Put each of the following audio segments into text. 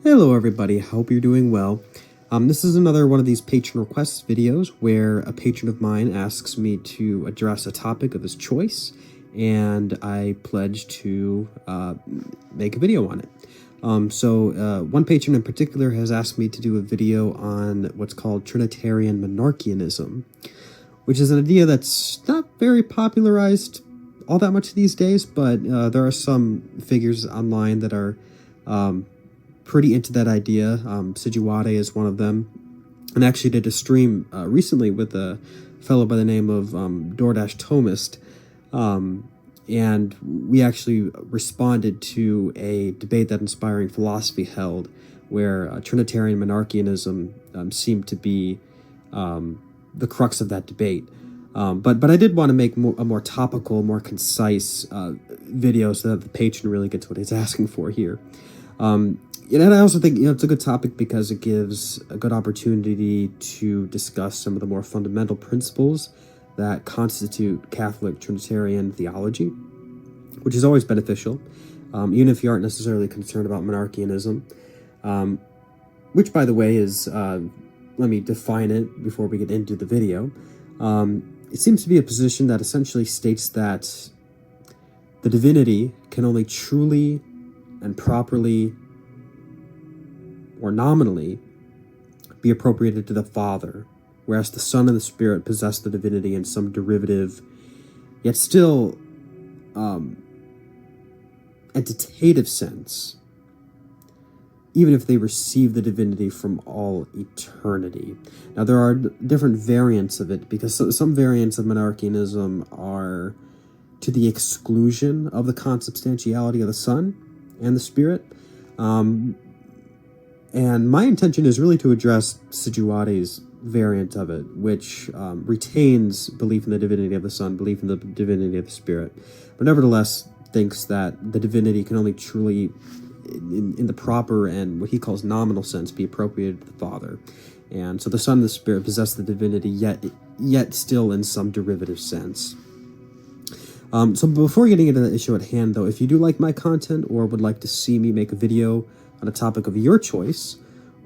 Hello everybody, hope you're doing well. This is another one of these patron requests videos where a patron of mine asks me to address a topic of his choice, and I pledge to make a video on it. So one patron in particular has asked me to do a video on what's called Trinitarian Monarchianism, which is an idea that's not very popularized all that much these days, but there are some figures online that are pretty into that idea. Sijuwade is one of them, and actually did a stream recently with a fellow by the name of DoorDash Thomist, and we actually responded to a debate that Inspiring Philosophy held, where Trinitarian Monarchianism seemed to be the crux of that debate. But I did want to make a more topical, more concise video so that the patron really gets what he's asking for here. And I also think it's a good topic because it gives a good opportunity to discuss some of the more fundamental principles that constitute Catholic Trinitarian theology, which is always beneficial, even if you aren't necessarily concerned about monarchianism, which, by the way, is, let me define it before we get into the video. It seems to be a position that essentially states that the divinity can only truly and properly or nominally be appropriated to the Father, whereas the Son and the Spirit possess the divinity in some derivative, yet still entitative sense, even if they receive the divinity from all eternity. Now, there are different variants of it, because some variants of monarchianism are to the exclusion of the consubstantiality of the Son and the Spirit. And my intention is really to address Sijuwade's variant of it, which retains belief in the divinity of the Son, belief in the divinity of the Spirit, but nevertheless thinks that the divinity can only truly, in the proper and what he calls nominal sense, be appropriated to the Father. And so the Son and the Spirit possess the divinity, yet still in some derivative sense. So before getting into the issue at hand, though, if you do like my content or would like to see me make a video on a topic of your choice,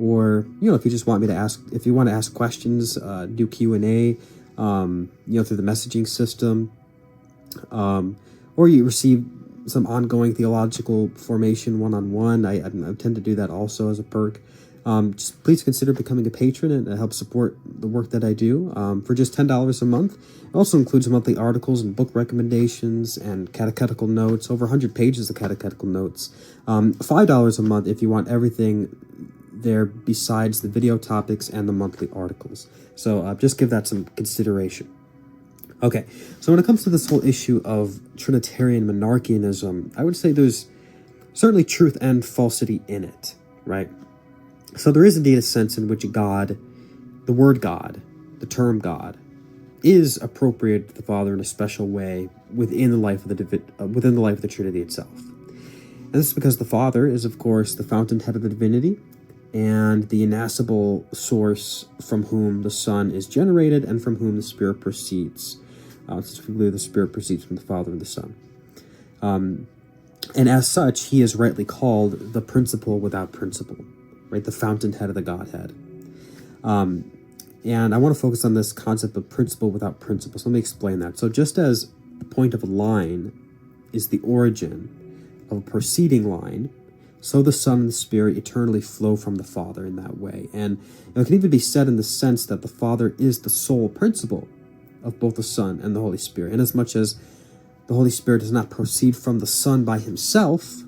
or if you just want me to ask, if you want to ask questions, do Q&A, through the messaging system, or you receive some ongoing theological formation one-on-one. I tend to do that also as a perk. Just please consider becoming a patron and help support the work that I do for just $10 a month. It also includes monthly articles and book recommendations and catechetical notes, over 100 pages of catechetical notes. $5 a month if you want everything there besides the video topics and the monthly articles. So just give that some consideration. Okay, so when it comes to this whole issue of Trinitarian monarchianism, I would say there's certainly truth and falsity in it, right? So there is indeed a sense in which God, the word God, the term God, is appropriated to the Father in a special way within the life of the Trinity itself. And this is because the Father is, of course, the fountainhead of the divinity and the inascible source from whom the Son is generated and from whom the Spirit proceeds. Specifically, the Spirit proceeds from the Father and the Son. And as such, he is rightly called the principle without principle, right? The fountainhead of the Godhead. And I want to focus on this concept of principle without principle. So let me explain that. So just as the point of a line is the origin of a proceeding line, so the Son and the Spirit eternally flow from the Father in that way. And it can even be said in the sense that the Father is the sole principle of both the Son and the Holy Spirit, inasmuch as the Holy Spirit does not proceed from the Son by himself,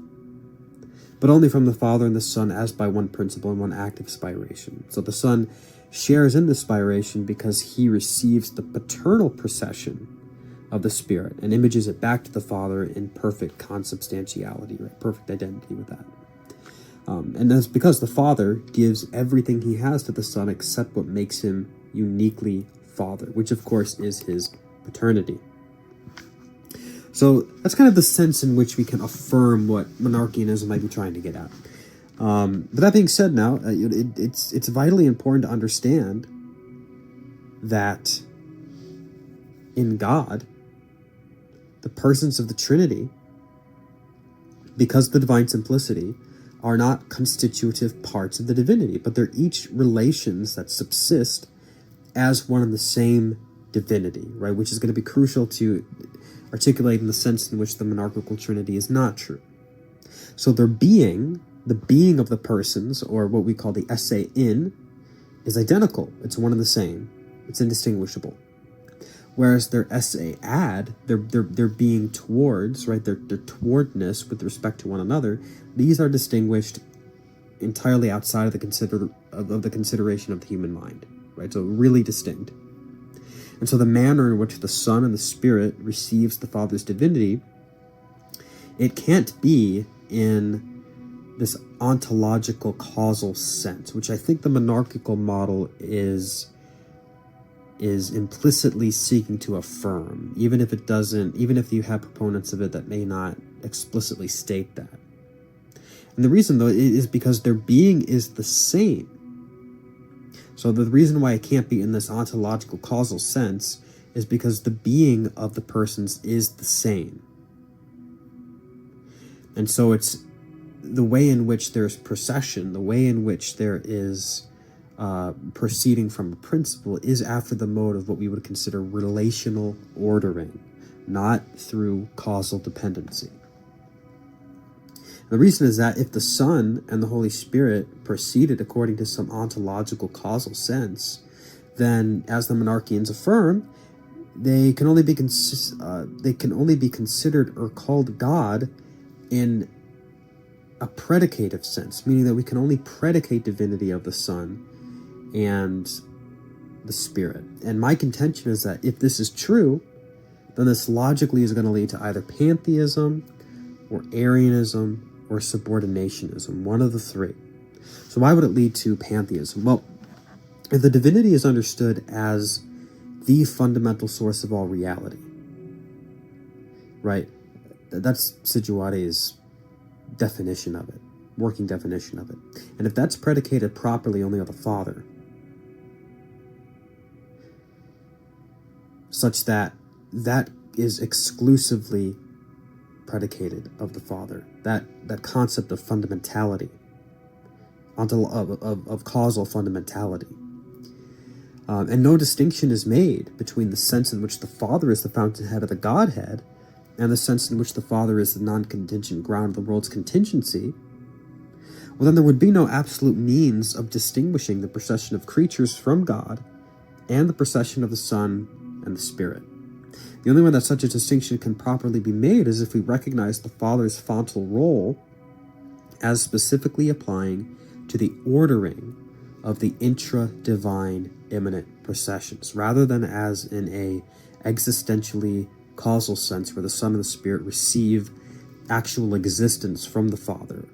but only from the Father and the Son as by one principle and one active spiration. So the Son shares in this spiration because he receives the paternal procession of the Spirit and images it back to the Father in perfect consubstantiality, right? Perfect identity with that. And that's because the Father gives everything he has to the Son except what makes him uniquely Father, which of course is his paternity. So that's kind of the sense in which we can affirm what monarchianism might be trying to get at. But that being said, now it's vitally important to understand that in God, the persons of the Trinity, because of the divine simplicity, are not constitutive parts of the divinity, but they're each relations that subsist as one and the same divinity, right? Which is going to be crucial to articulate in the sense in which the monarchical Trinity is not true. So their being, the being of the persons, or what we call the esse in, is identical. It's one and the same. It's indistinguishable. Whereas their esse ad, their being towards, right, their towardness with respect to one another, these are distinguished entirely outside of the consideration of the human mind, right? So really distinct. And so the manner in which the Son and the Spirit receives the Father's divinity, it can't be in this ontological causal sense, which I think the monarchical model is implicitly seeking to affirm, even if you have proponents of it that may not explicitly state that. And the reason, though, is because their being is the same. So the reason why it can't be in this ontological causal sense is because the being of the persons is the same. And so it's the way in which there's procession, the way in which there is proceeding from a principle is after the mode of what we would consider relational ordering, not through causal dependency. The reason is that if the Son and the Holy Spirit proceeded according to some ontological causal sense, then, as the Monarchians affirm, they can only be considered or called God in a predicative sense, meaning that we can only predicate divinity of the Son and the Spirit. And my contention is that if this is true, then this logically is going to lead to either pantheism or Arianism or subordinationism, one of the three. So why would it lead to pantheism? Well, if the divinity is understood as the fundamental source of all reality, right? That's Sijuate's definition of it, working definition of it. And if that's predicated properly only on the Father, such that that is exclusively predicated of the Father, that concept of fundamentality, of causal fundamentality, and no distinction is made between the sense in which the Father is the fountainhead of the Godhead and the sense in which the Father is the non-contingent ground of the world's contingency, well, then there would be no absolute means of distinguishing the procession of creatures from God and the procession of the Son and the Spirit. The only way that such a distinction can properly be made is if we recognize the Father's fontal role as specifically applying to the ordering of the intra-divine immanent processions, rather than as in a existentially causal sense where the Son and the Spirit receive actual existence from the Father,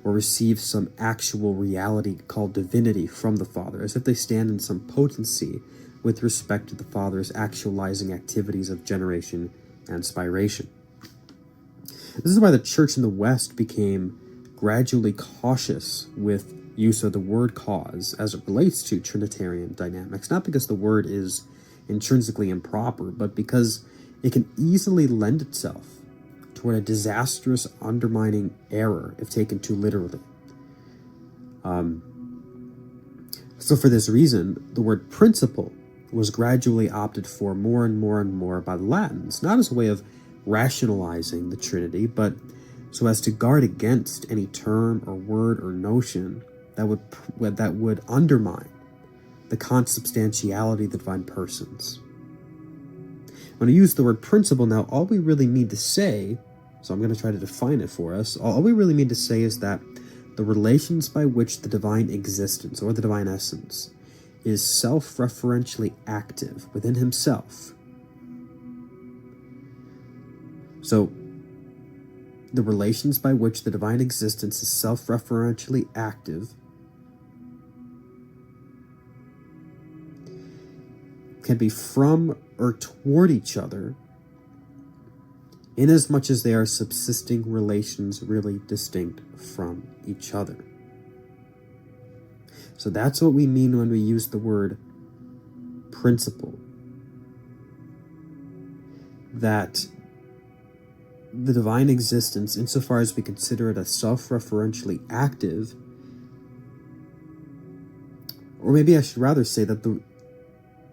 or receive some actual reality called divinity from the Father, as if they stand in some potency with respect to the Father's actualizing activities of generation and spiration. This is why the Church in the West became gradually cautious with use of the word cause as it relates to Trinitarian dynamics, not because the word is intrinsically improper, but because it can easily lend itself toward a disastrous undermining error if taken too literally. So for this reason, the word principle was gradually opted for more and more and more by the Latins, not as a way of rationalizing the Trinity, but so as to guard against any term or word or notion that would undermine the consubstantiality of the divine persons. When I use the word principle now, all we really mean to say, so I'm going to try to define it for us, all we really mean to say is that the relations by which the divine existence or the divine essence is self-referentially active within himself. So, the relations by which the divine existence is self-referentially active can be from or toward each other, inasmuch as they are subsisting relations really distinct from each other. So that's what we mean when we use the word principle. That the divine existence, insofar as we consider it as self-referentially active, or maybe I should rather say that the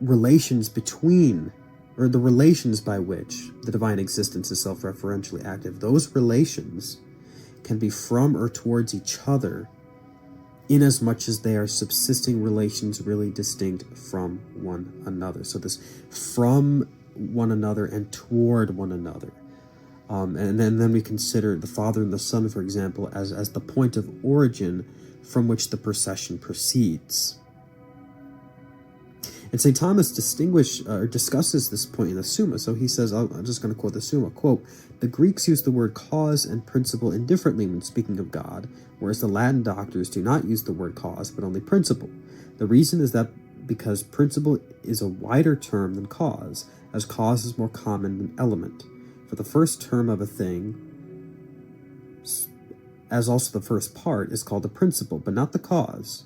relations between, or the relations by which the divine existence is self-referentially active, those relations can be from or towards each other, inasmuch as they are subsisting relations really distinct from one another. So this from one another and toward one another. And then we consider the Father and the Son, for example, as the point of origin from which the procession proceeds. And St. Thomas discusses this point in the Summa. So he says, I'm just going to quote the Summa, quote, "The Greeks use the word cause and principle indifferently when speaking of God, whereas the Latin doctors do not use the word cause, but only principle. The reason is that because principle is a wider term than cause, as cause is more common than element. For the first term of a thing, as also the first part, is called the principle, but not the cause.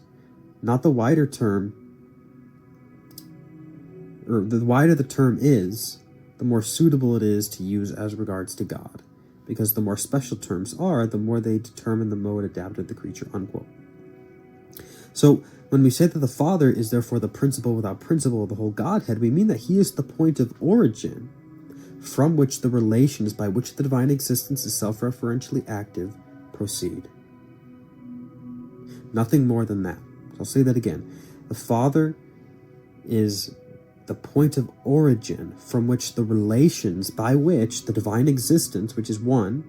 Not the wider term, or the wider the term is, the more suitable it is to use as regards to God, because the more special terms are, the more they determine the mode adapted to the creature," unquote. So, when we say that the Father is therefore the principle without principle of the whole Godhead, we mean that he is the point of origin from which the relations by which the divine existence is self-referentially active proceed. Nothing more than that. So I'll say that again. The Father is the point of origin from which the relations by which the divine existence, which is one,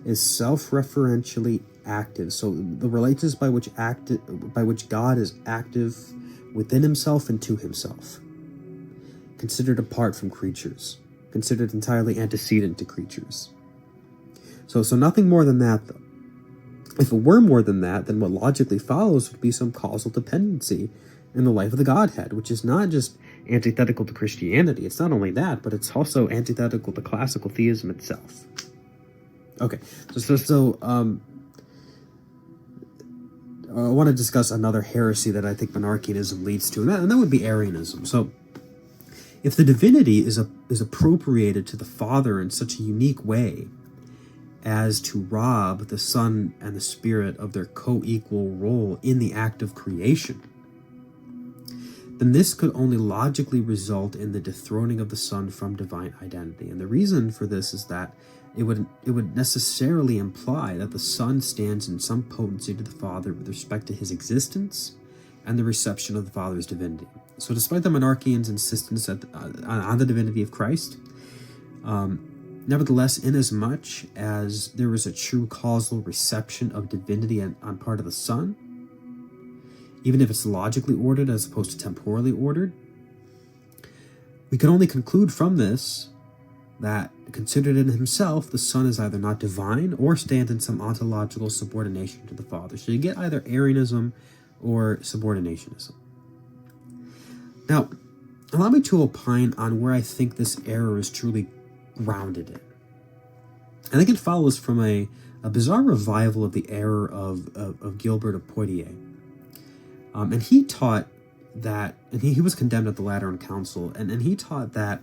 is self-referentially active. So the relations by which God is active within himself and to himself, considered apart from creatures, considered entirely antecedent to creatures. So nothing more than that, though. If it were more than that, then what logically follows would be some causal dependency in the life of the Godhead, which is not just antithetical to Christianity. It's not only that, but it's also antithetical to classical theism itself. Okay, so I want to discuss another heresy that I think Monarchianism leads to, and that would be Arianism. So, if the divinity is appropriated to the Father in such a unique way as to rob the Son and the Spirit of their co-equal role in the act of creation, then this could only logically result in the dethroning of the Son from divine identity. And the reason for this is that it would necessarily imply that the Son stands in some potency to the Father with respect to his existence and the reception of the Father's divinity. So despite the monarchians' insistence on the divinity of Christ, nevertheless, inasmuch as there is a true causal reception of divinity on part of the Son, even if it's logically ordered as opposed to temporally ordered, we can only conclude from this that, considered in himself, the Son is either not divine or stands in some ontological subordination to the Father. So you get either Arianism or subordinationism. Now, allow me to opine on where I think this error is truly grounded in. I think it follows from a bizarre revival of the error of Gilbert of Poier. And he taught that, and he was condemned at the Lateran Council, and he taught that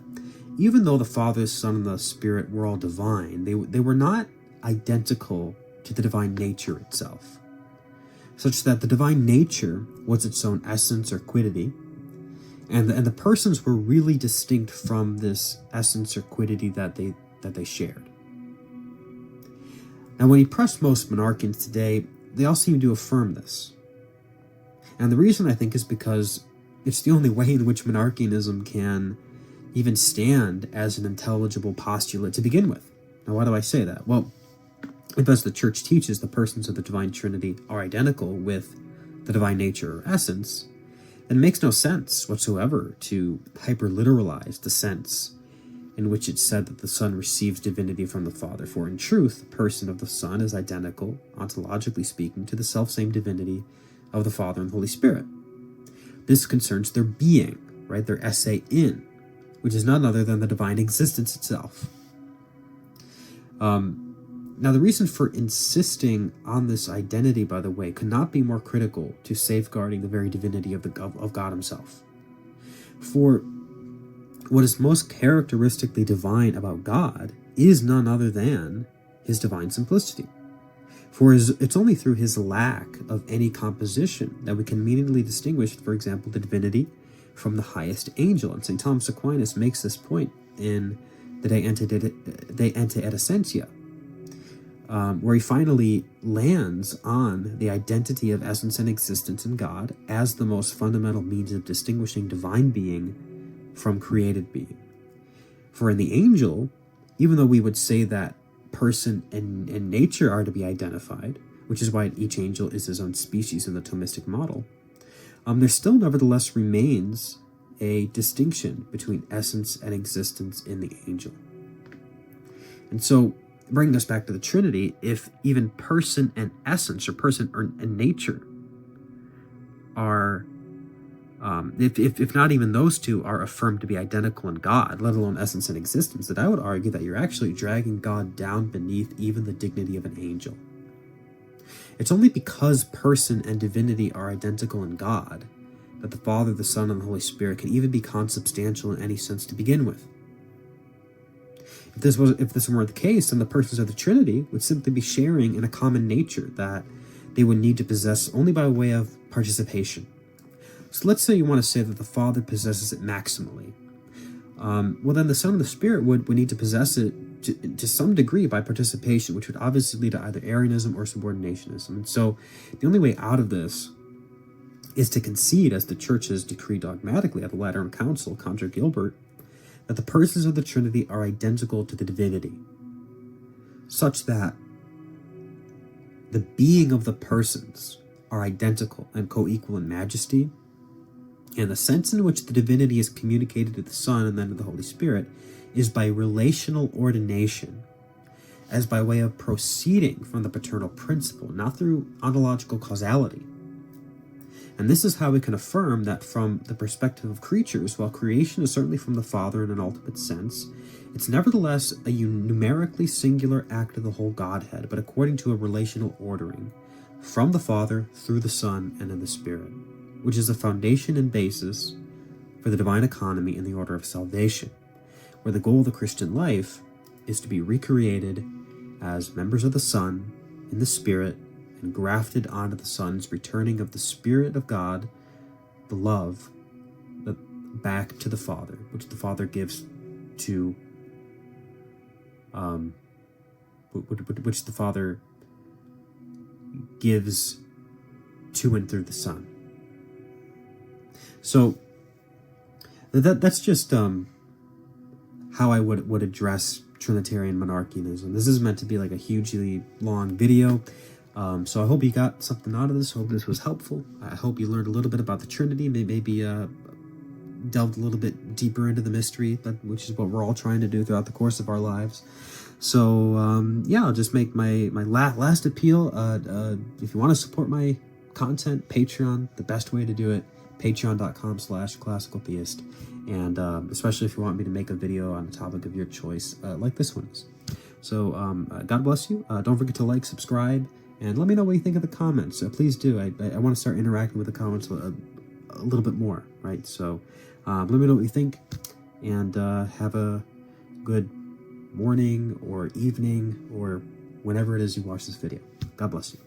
even though the Father, Son, and the Spirit were all divine, they were not identical to the divine nature itself, such that the divine nature was its own essence or quiddity, and the persons were really distinct from this essence or quiddity that they shared. Now, when you press most monarchians today, they all seem to affirm this. And the reason, I think, is because it's the only way in which monarchianism can even stand as an intelligible postulate to begin with. Now, why do I say that? Well, because the Church teaches the persons of the divine Trinity are identical with the divine nature or essence, then it makes no sense whatsoever to hyperliteralize the sense in which it's said that the Son receives divinity from the Father. For in truth, the person of the Son is identical, ontologically speaking, to the selfsame divinity of the Father and the Holy Spirit. This concerns their being, right? Their esse in, which is none other than the divine existence itself. Now, the reason for insisting on this identity, by the way, could not be more critical to safeguarding the very divinity of God himself. For what is most characteristically divine about God is none other than his divine simplicity. For it's only through his lack of any composition that we can meaningfully distinguish, for example, the divinity from the highest angel. And St. Thomas Aquinas makes this point in the De Ente et Essentia, where he finally lands on the identity of essence and existence in God as the most fundamental means of distinguishing divine being from created being. For in the angel, even though we would say that person and nature are to be identified, which is why each angel is his own species in the Thomistic model, there still nevertheless remains a distinction between essence and existence in the angel. And so, bringing us back to the Trinity, if even person and essence, or person and nature, are, if not even those two are affirmed to be identical in God, let alone essence and existence, then I would argue that you're actually dragging God down beneath even the dignity of an angel. It's only because person and divinity are identical in God that the Father, the Son, and the Holy Spirit can even be consubstantial in any sense to begin with. If this were the case, then the persons of the Trinity would simply be sharing in a common nature that they would need to possess only by way of participation. So let's say you want to say that the Father possesses it maximally. Well, then the Son and the Spirit would need to possess it to some degree by participation, which would obviously lead to either Arianism or subordinationism. And so the only way out of this is to concede, as the Church has decreed dogmatically at the Lateran Council contra Gilbert, that the persons of the Trinity are identical to the divinity, such that the being of the persons are identical and co-equal in majesty, and the sense in which the divinity is communicated to the Son and then to the Holy Spirit is by relational ordination, as by way of proceeding from the paternal principle, not through ontological causality. And this is how we can affirm that from the perspective of creatures, while creation is certainly from the Father in an ultimate sense, it's nevertheless a numerically singular act of the whole Godhead, but according to a relational ordering, from the Father, through the Son, and in the Spirit, which is the foundation and basis for the divine economy in the order of salvation, where the goal of the Christian life is to be recreated as members of the Son, in the Spirit, and grafted onto the Son's returning of the Spirit of God, the love, back to the Father, which the Father gives to, which the Father gives to and through the Son. So that's just how I would address Trinitarian monarchianism. This is meant to be like a hugely long video. So I hope you got something out of this. I hope this was helpful. I hope you learned a little bit about the Trinity, maybe delved a little bit deeper into the mystery, which is what we're all trying to do throughout the course of our lives. So yeah, I'll just make my last appeal. If you want to support my content, Patreon, the best way to do it, patreon.com/classicaltheist. And especially if you want me to make a video on a topic of your choice, like this one is. So God bless you. Don't forget to like, subscribe, and let me know what you think in the comments. Please do. I want to start interacting with the comments a little bit more, right? So let me know what you think, and have a good morning or evening or whenever it is you watch this video. God bless you.